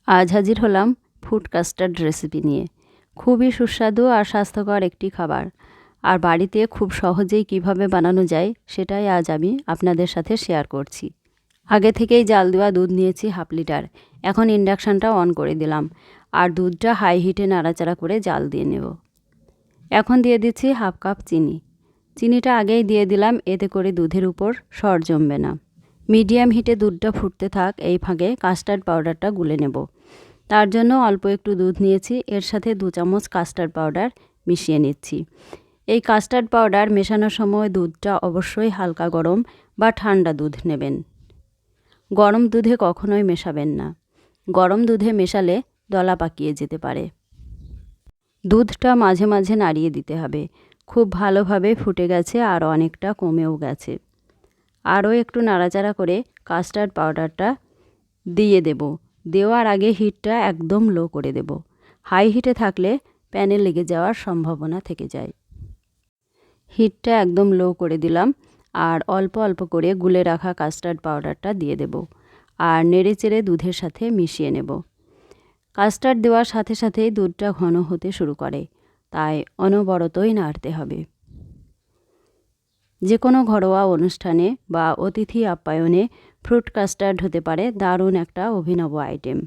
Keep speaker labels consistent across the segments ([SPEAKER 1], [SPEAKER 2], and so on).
[SPEAKER 1] আজ হাজির হলাম ফুড কাস্টার্ড রেসিপি নিয়ে। খুবই সুস্বাদু আর স্বাস্থ্যকর একটি খাবার, আর বাড়িতে খুব সহজেই কিভাবে বানানো যায় সেটাই আজ আমি আপনাদের সাথে শেয়ার করছি। আগে থেকেই জাল দেওয়া দুধ নিয়েছি 1/2 লিটার। এখন ইন্ডাকশানটা অন করে দিলাম আর দুধটা হাই হিটে নাড়াচাড়া করে জাল দিয়ে নেব। এখন দিয়ে দিচ্ছি 1/2 কাপ চিনি। চিনিটা আগেই দিয়ে দিলাম, এতে করে দুধের উপর সর জমবে না। মিডিয়াম হিটে দুধটা ফুটতে থাক, এই ফাঁকে কাস্টার্ড পাউডারটা গুলে নেব। তার জন্য অল্প একটু দুধ নিয়েছি, এর সাথে 2 চামচ কাস্টার্ড পাউডার মিশিয়ে নিচ্ছি। এই কাস্টার্ড পাউডার মেশানোর সময় দুধটা অবশ্যই হালকা গরম বা ঠান্ডা দুধ নেবেন। গরম দুধে কখনোই মেশাবেন না, গরম দুধে মেশালে দলা পাকিয়ে যেতে পারে। দুধটা মাঝে মাঝে নাড়িয়ে দিতে হবে। খুব ভালোভাবে ফুটে গেছে আর অনেকটা কমেও গেছে। আরও একটু নাড়াচাড়া করে কাস্টার্ড পাউডারটা দিয়ে দেব। দেওয়ার আগে হিটটা একদম লো করে দেব। হাই হিটে থাকলে প্যানে লেগে যাওয়ার সম্ভাবনা থেকে যায়। হিটটা একদম লো করে দিলাম আর অল্প অল্প করে গুলে রাখা কাস্টার্ড পাউডারটা দিয়ে দেব আর নেড়েচেড়ে দুধের সাথে মিশিয়ে নেব। কাস্টার্ড দেওয়ার সাথে সাথেই দুধটা ঘন হতে শুরু করে, তাই অনবরতই নাড়তে হবে। যে কোনো ঘরোয়া অনুষ্ঠানে বা অতিথি আপ্যায়নে ফ্রুট কাস্টার্ড হতে পারে দারুণ একটা অভিনব আইটেম।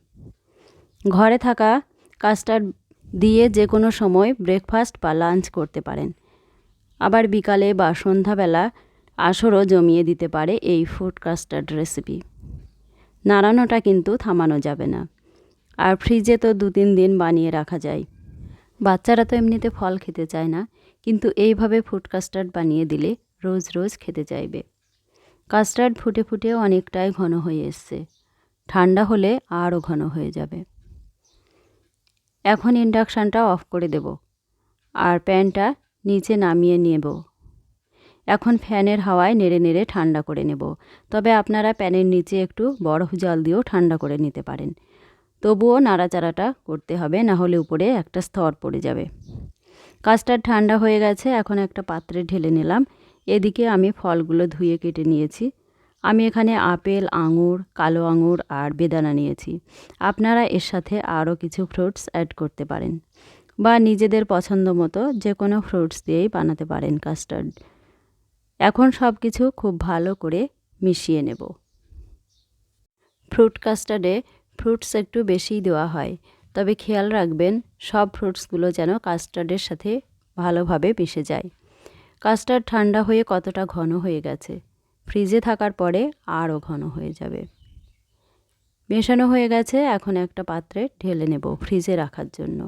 [SPEAKER 1] ঘরে থাকা কাস্টার্ড দিয়ে যে কোনো সময় ব্রেকফাস্ট বা লাঞ্চ করতে পারেন। আবার বিকালে বা সন্ধ্যাবেলা আসরও জমিয়ে দিতে পারে এই ফ্রুট কাস্টার্ড রেসিপি। নাড়ানোটা কিন্তু থামানো যাবে না। আর ফ্রিজে তো 2-3 দিন বানিয়ে রাখা যায়। বাচ্চারা তো এমনিতে ফল খেতে চায় না, কিন্তু এইভাবে ফ্রুট কাস্টার্ড বানিয়ে দিলে রোজ রোজ খেতে চাইবে। কাস্টার্ড ফুটে ফুটে অনেকটাই ঘন হয়ে এসছে। ঠান্ডা হলে আরও ঘন হয়ে যাবে। এখন ইন্ডাকশানটা অফ করে দেব আর প্যানটা নিচে নামিয়ে নেব। এখন ফ্যানের হাওয়ায় নেড়ে নেড়ে ঠান্ডা করে নেব। তবে আপনারা প্যানের নিচে একটু বরফ জল দিয়েও ঠান্ডা করে নিতে পারেন। তবুও নাড়াচাড়াটা করতে হবে, না হলে উপরে একটা স্তর পড়ে যাবে। কাস্টার্ড ঠান্ডা হয়ে গেছে, এখন একটা পাত্রে ঢেলে নিলাম। এদিকে আমি ফলগুলো ধুয়ে কেটে নিয়েছি। আমি এখানে আপেল, আঙুর, কালো আঙুর আর বেদানা নিয়েছি। আপনারা এর সাথে আরও কিছু ফ্রুটস অ্যাড করতে পারেন বা নিজেদের পছন্দ মতো যে কোনো ফ্রুটস দিয়েই বানাতে পারেন কাস্টার্ড। এখন সব কিছু খুব ভালো করে মিশিয়ে নেব। ফ্রুট কাস্টার্ডে ফ্রুটস একটু বেশিই দেওয়া হয়, তবে খেয়াল রাখবেন সব ফ্রুটসগুলো যেন কাস্টার্ডের সাথে ভালোভাবে মিশে যায়। কাস্টার্ড ঠান্ডা হয়ে কতটা ঘন হয়ে গেছে, ফ্রিজে থাকার পরে আরও ঘন হয়ে যাবে। মেশানো হয়ে গেছে, এখন একটা পাত্রে ঢেলে নেব ফ্রিজে রাখার জন্য।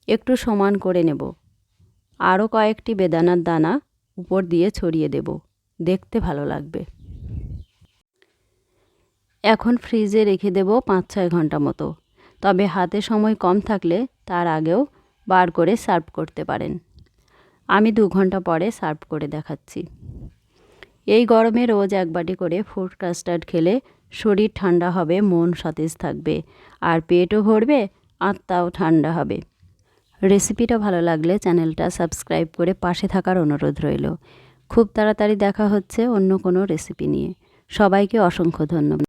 [SPEAKER 1] একটু সমান করে নেব। আরও কয়েকটি বেদানার দানা উপর দিয়ে ছড়িয়ে দেব, দেখতে ভালো লাগবে। এখন ফ্রিজে রেখে দেব 5-6 ঘন্টা মতো। তবে হাতে সময় কম থাকলে তার আগেও বার করে সার্ভ করতে পারেন। আমি 2 ঘন্টা পরে সার্ভ করে দেখাচ্ছি। এই গরমে রোজ 1 বাটি করে ফ্রুট কাস্টার্ড খেলে শরীর ঠান্ডা হবে, মন সতেজ থাকবে আর পেটও ভরবে, আত্মাও ঠান্ডা হবে। রেসিপিটা ভালো লাগলে চ্যানেলটা সাবস্ক্রাইব করে পাশে থাকার অনুরোধ রইল। খুব তাড়াতাড়ি দেখা হচ্ছে অন্য কোনো রেসিপি নিয়ে। সবাইকে অসংখ্য ধন্যবাদ।